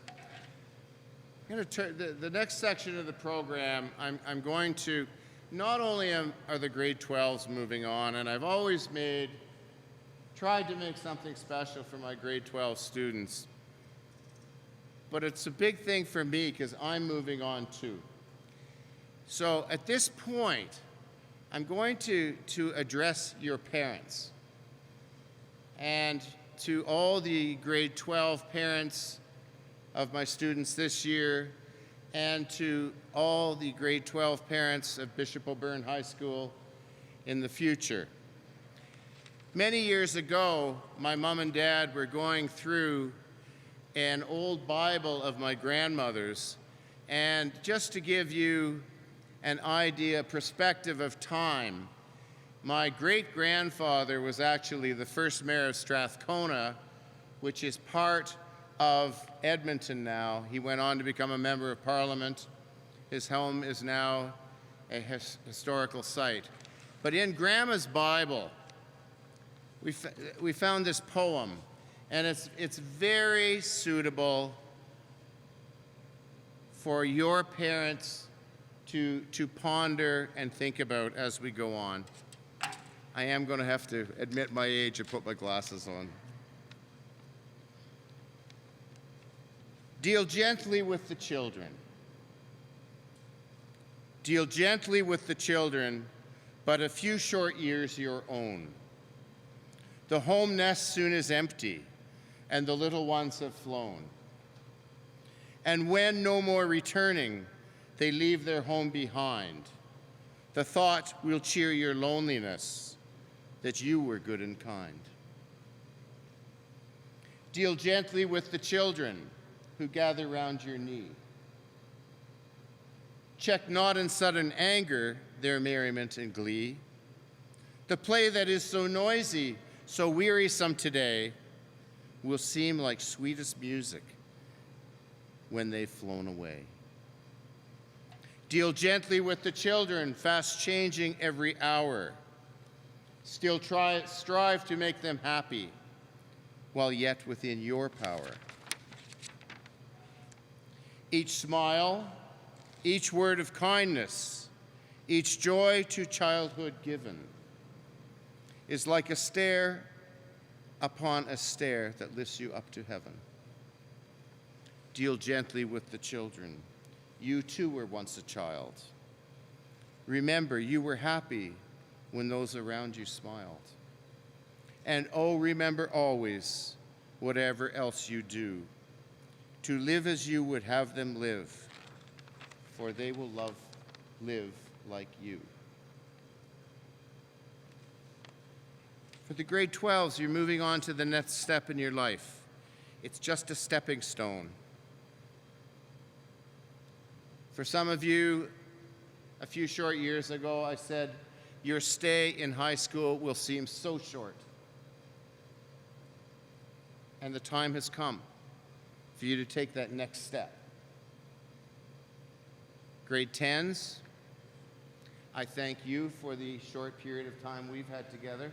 E: I'm going to turn the next section of the program. I'm going to not only are the grade 12s moving on, and I've always tried to make something special for my grade 12 students, but it's a big thing for me because I'm moving on too. So at this point, I'm going to address your parents. And to all the grade 12 parents of my students this year, and to all the grade 12 parents of Bishop O'Byrne High School in the future. Many years ago, my mom and dad were going through an old Bible of my grandmother's, and just to give you an idea, perspective of time, my great-grandfather was actually the first mayor of Strathcona, which is part of Edmonton now. He went on to become a member of Parliament. His home is now a historical site. But in Grandma's Bible, we found this poem, and it's very suitable for your parents to ponder and think about as we go on. I am going to have to admit my age and put my glasses on. Deal gently with the children. Deal gently with the children, but a few short years your own. The home nest soon is empty, and the little ones have flown. And when no more returning, they leave their home behind. The thought will cheer your loneliness, that you were good and kind. Deal gently with the children who gather round your knee. Check not in sudden anger their merriment and glee. The play that is so noisy so wearisome today, will seem like sweetest music when they've flown away. Deal gently with the children, fast changing every hour. Still strive to make them happy, while yet within your power. Each smile, each word of kindness, each joy to childhood given is like a stair upon a stair that lifts you up to heaven. Deal gently with the children. You too were once a child. Remember, you were happy when those around you smiled. And oh, remember always, whatever else you do, to live as you would have them live, for they will live like you. For the grade 12s, you're moving on to the next step in your life. It's just a stepping stone. For some of you, a few short years ago, I said, your stay in high school will seem so short. And the time has come for you to take that next step. Grade 10s, I thank you for the short period of time we've had together.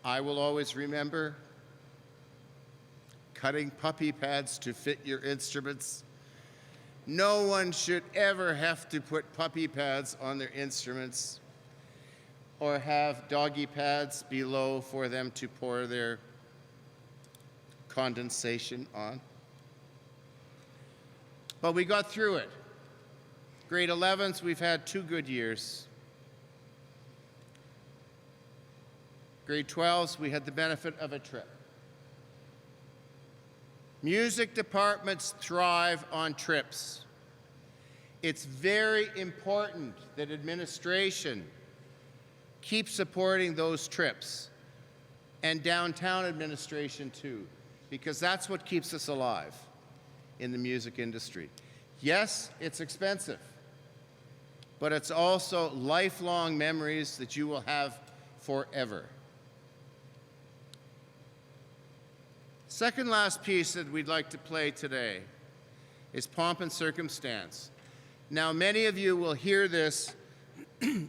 E: I will always remember cutting puppy pads to fit your instruments. No one should ever have to put puppy pads on their instruments or have doggy pads below for them to pour their condensation on. But we got through it. Grade 11s, we've had 2 good years. Grade 12s, we had the benefit of a trip. Music departments thrive on trips. It's very important that administration keep supporting those trips, and downtown administration too, because that's what keeps us alive in the music industry. Yes, it's expensive, but it's also lifelong memories that you will have forever. Second last piece that we'd like to play today is Pomp and Circumstance. Now, many of you will hear this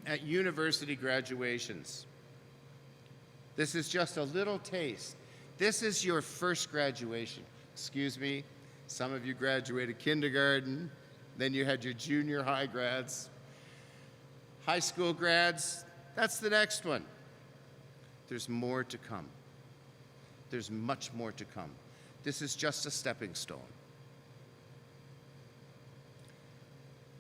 E: at university graduations. This is just a little taste. This is your first graduation. Excuse me, some of you graduated kindergarten, then you had your junior high grads. High school grads, that's the next one. There's more to come. There's much more to come. This is just a stepping stone.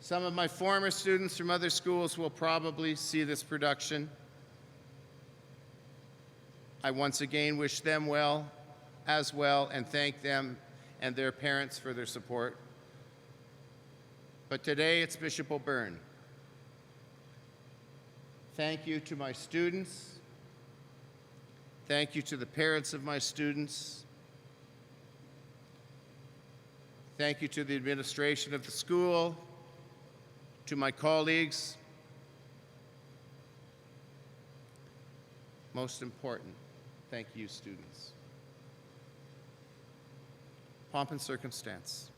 E: Some of my former students from other schools will probably see this production. I once again wish them well, as well, and thank them and their parents for their support. But today it's Bishop O'Byrne. Thank you to my students. Thank you to the parents of my students. Thank you to the administration of the school, to my colleagues. Most important, thank you, students. Pomp and Circumstance.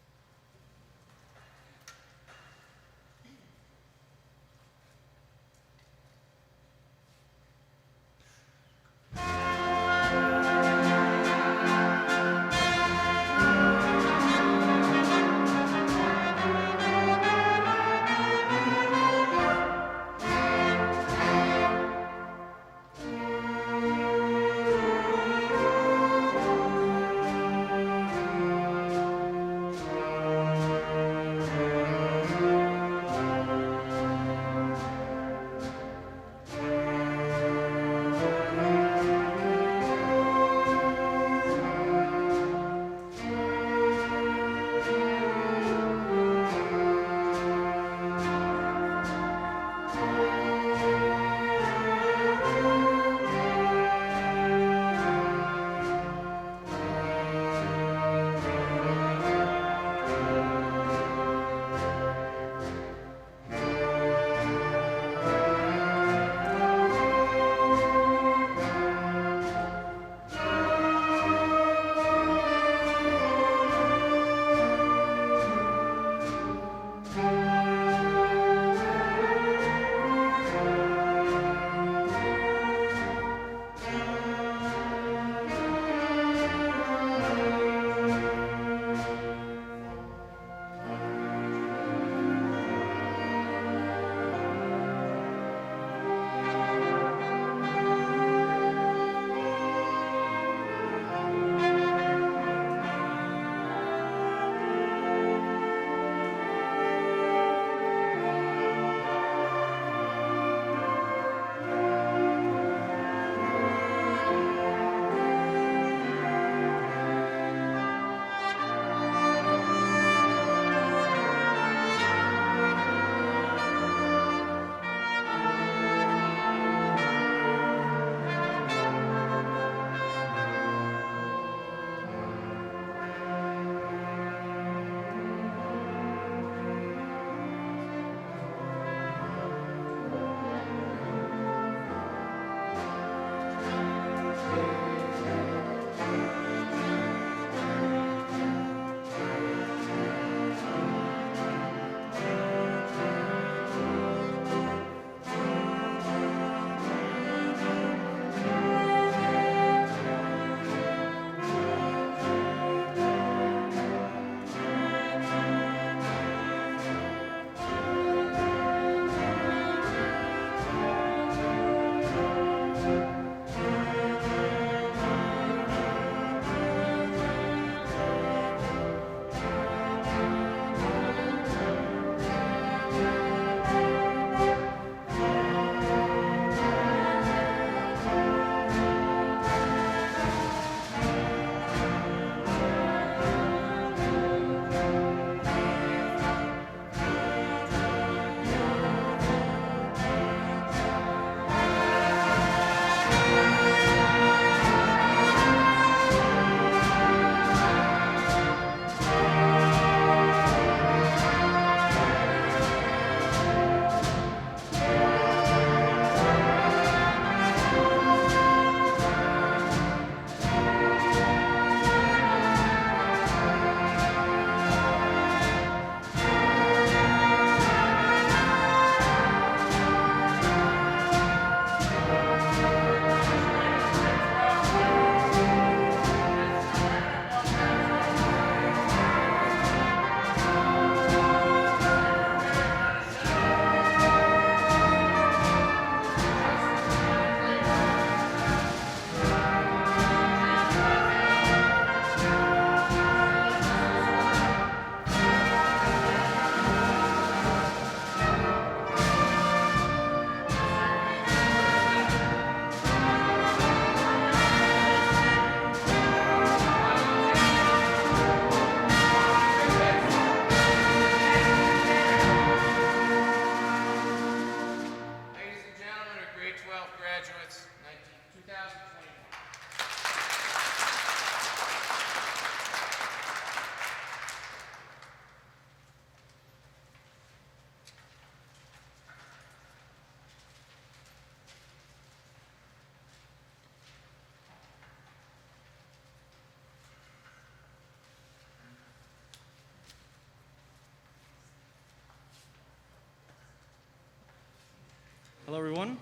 L: Hello, everyone.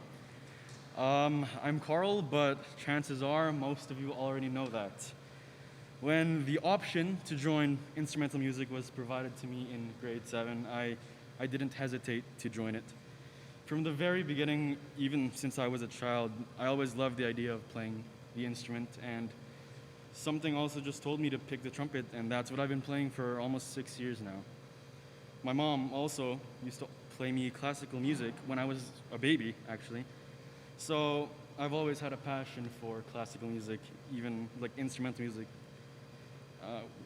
L: I'm Carl, but chances are most of you already know that. When the option to join instrumental music was provided to me in grade 7, I didn't hesitate to join it. From the very beginning, even since I was a child, I always loved the idea of playing the instrument, and something also just told me to pick the trumpet, and that's what I've been playing for almost 6 years now. My mom also used to play me classical music when I was a baby, actually. So I've always had a passion for classical music, even like instrumental music.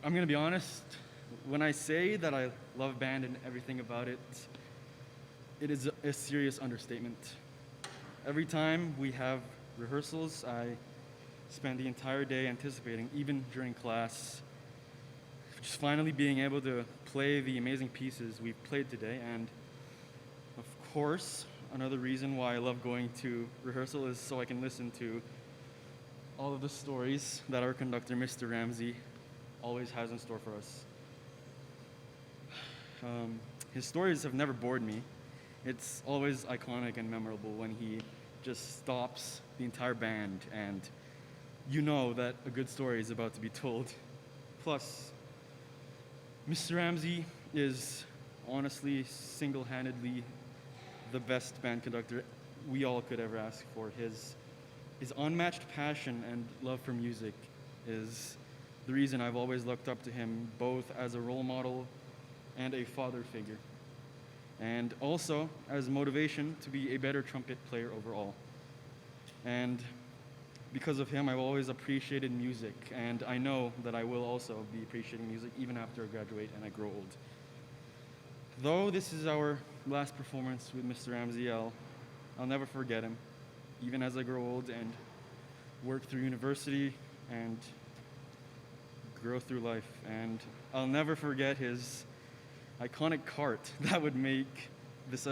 L: I'm gonna be honest, when I say that I love band and everything about it, it is a serious understatement. Every time we have rehearsals, I spend the entire day anticipating, even during class, just finally being able to play the amazing pieces we've played today. And of course, another reason why I love going to rehearsal is so I can listen to all of the stories that our conductor, Mr. Ramsey, always has in store for us. His stories have never bored me. It's always iconic and memorable when he just stops the entire band and you know that a good story is about to be told. Plus, Mr. Ramsey is honestly single-handedly the best band conductor we all could ever ask for. His unmatched passion and love for music is the reason I've always looked up to him, both as a role model and a father figure, and also as motivation to be a better trumpet player overall. And because of him, I've always appreciated music, and I know that I will also be appreciating music even after I graduate and I grow old. Though this is our last performance with Mr. Ramsey, I'll never forget him, even as I grow old and work through university and grow through life. And I'll never forget his iconic cart that would make this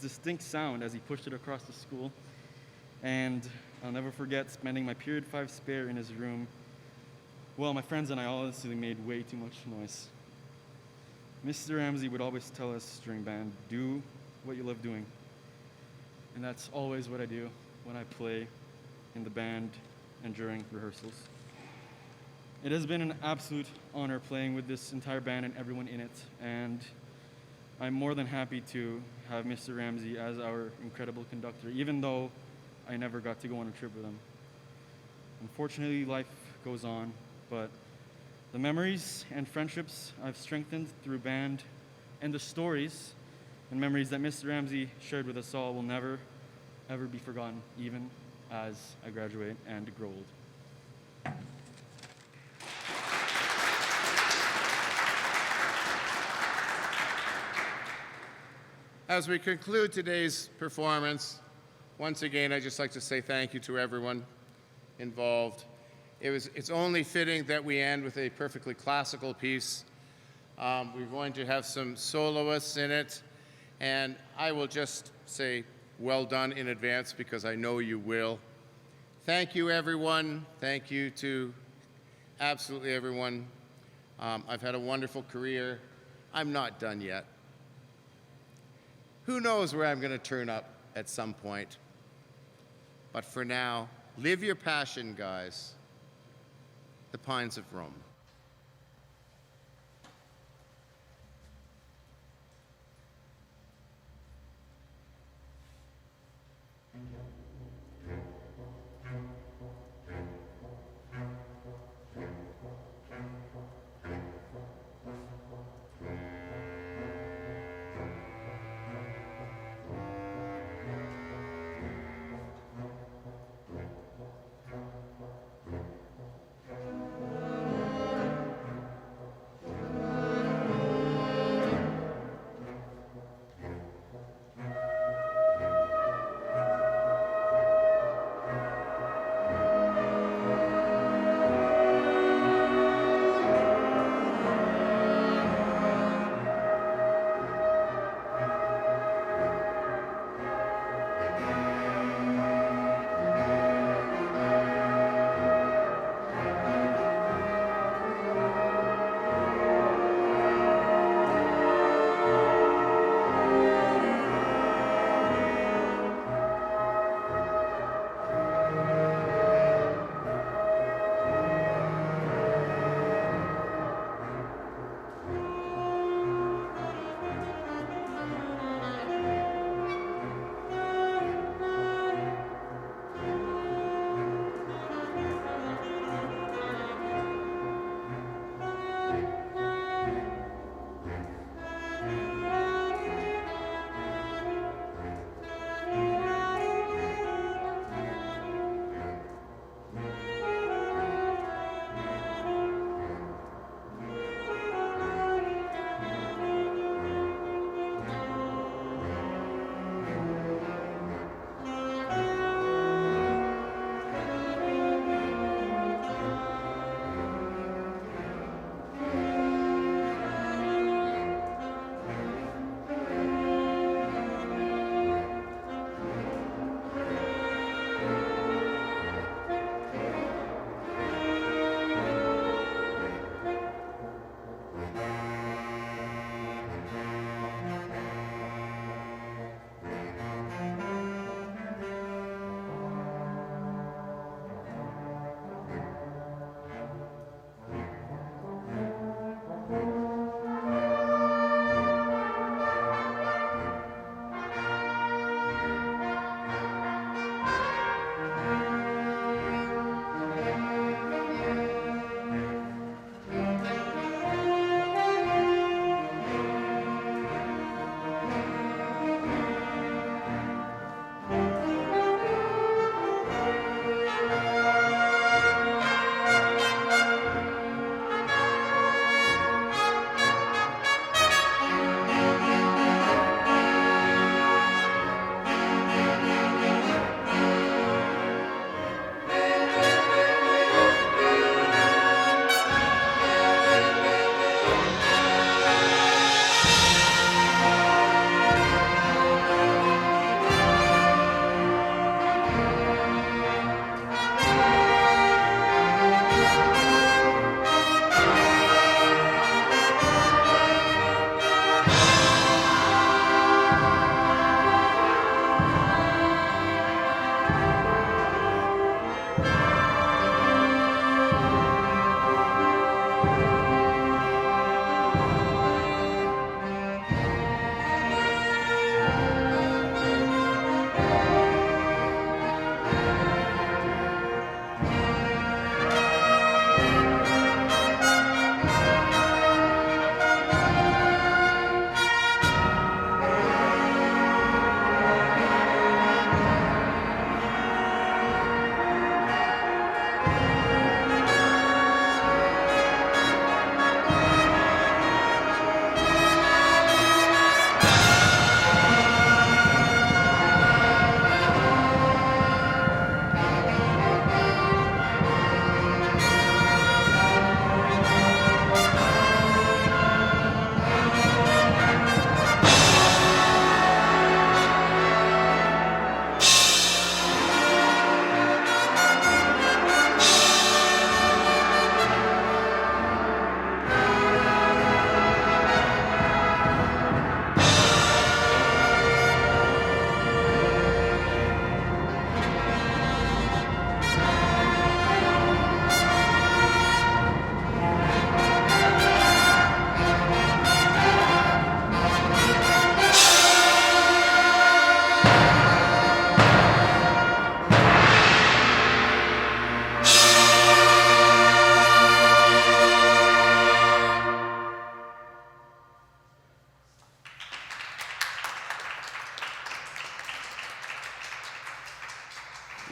L: distinct sound as he pushed it across the school. And I'll never forget spending my period 5 spare in his room. Well, my friends and I honestly made way too much noise. Mr. Ramsey would always tell us during band, do what you love doing. And that's always what I do when I play in the band and during rehearsals. It has been an absolute honor playing with this entire band and everyone in it, and I'm more than happy to have Mr. Ramsey as our incredible conductor, even though I never got to go on a trip with him. Unfortunately, life goes on, but the memories and friendships I've strengthened through band and the stories and memories that Mr. Ramsey shared with us all will never, ever be forgotten, even as I graduate and grow old.
E: As we conclude today's performance, once again, I'd just like to say thank you to everyone involved. It's only fitting that we end with a perfectly classical piece. We're going to have some soloists in it, and I will just say well done in advance because I know you will. Thank you, everyone. Thank you to absolutely everyone. I've had a wonderful career. I'm not done yet. Who knows where I'm going to turn up at some point. But for now, live your passion, guys. The Pines of Rome.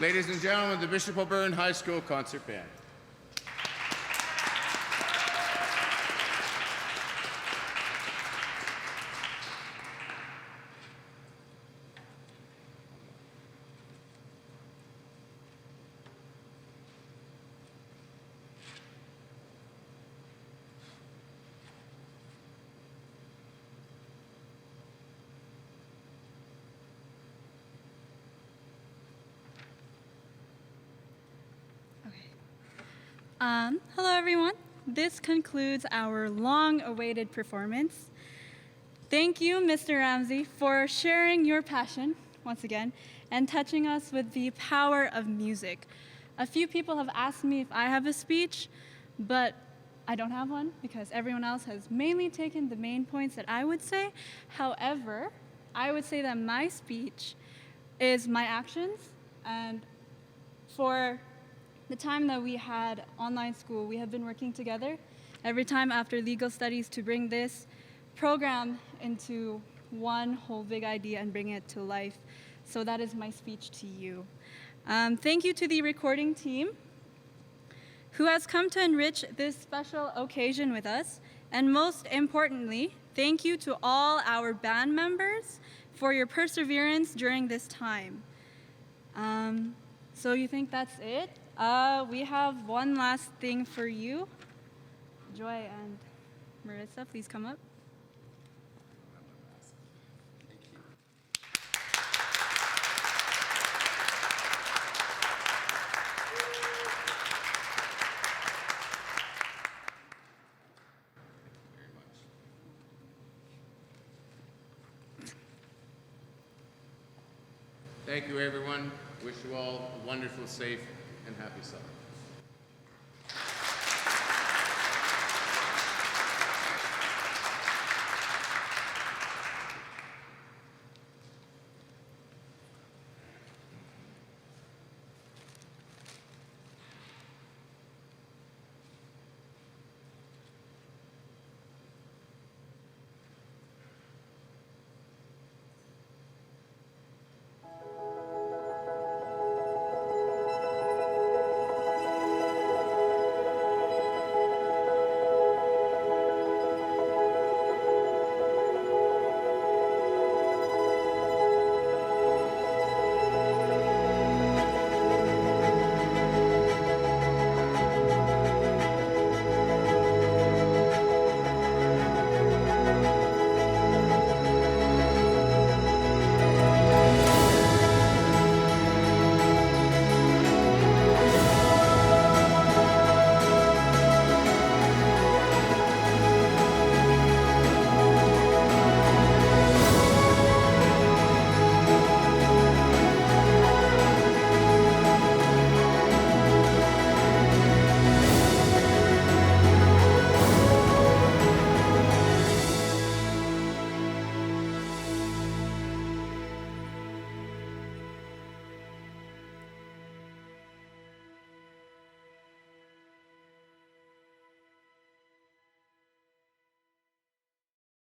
E: Ladies and gentlemen, the Bishop O'Byrne High School Concert Band.
A: Hello, everyone. This concludes our long-awaited performance. Thank you, Mr. Ramsey, for sharing your passion, once again, and touching us with the power of music. A few people have asked me if I have a speech, but I don't have one because everyone else has mainly taken the main points that I would say. However, I would say that my speech is my actions, and for the time that we had online school, we have been working together every time after legal studies to bring this program into one whole big idea and bring it to life. So that is my speech to you. Thank you to the recording team who has come to enrich this special occasion with us. And most importantly, thank you to all our band members for your perseverance during this time. So you think that's it? We have one last thing for you. Joy and Marissa, please come up.
E: Thank you, everyone. Wish you all a wonderful, safe, and happy summer.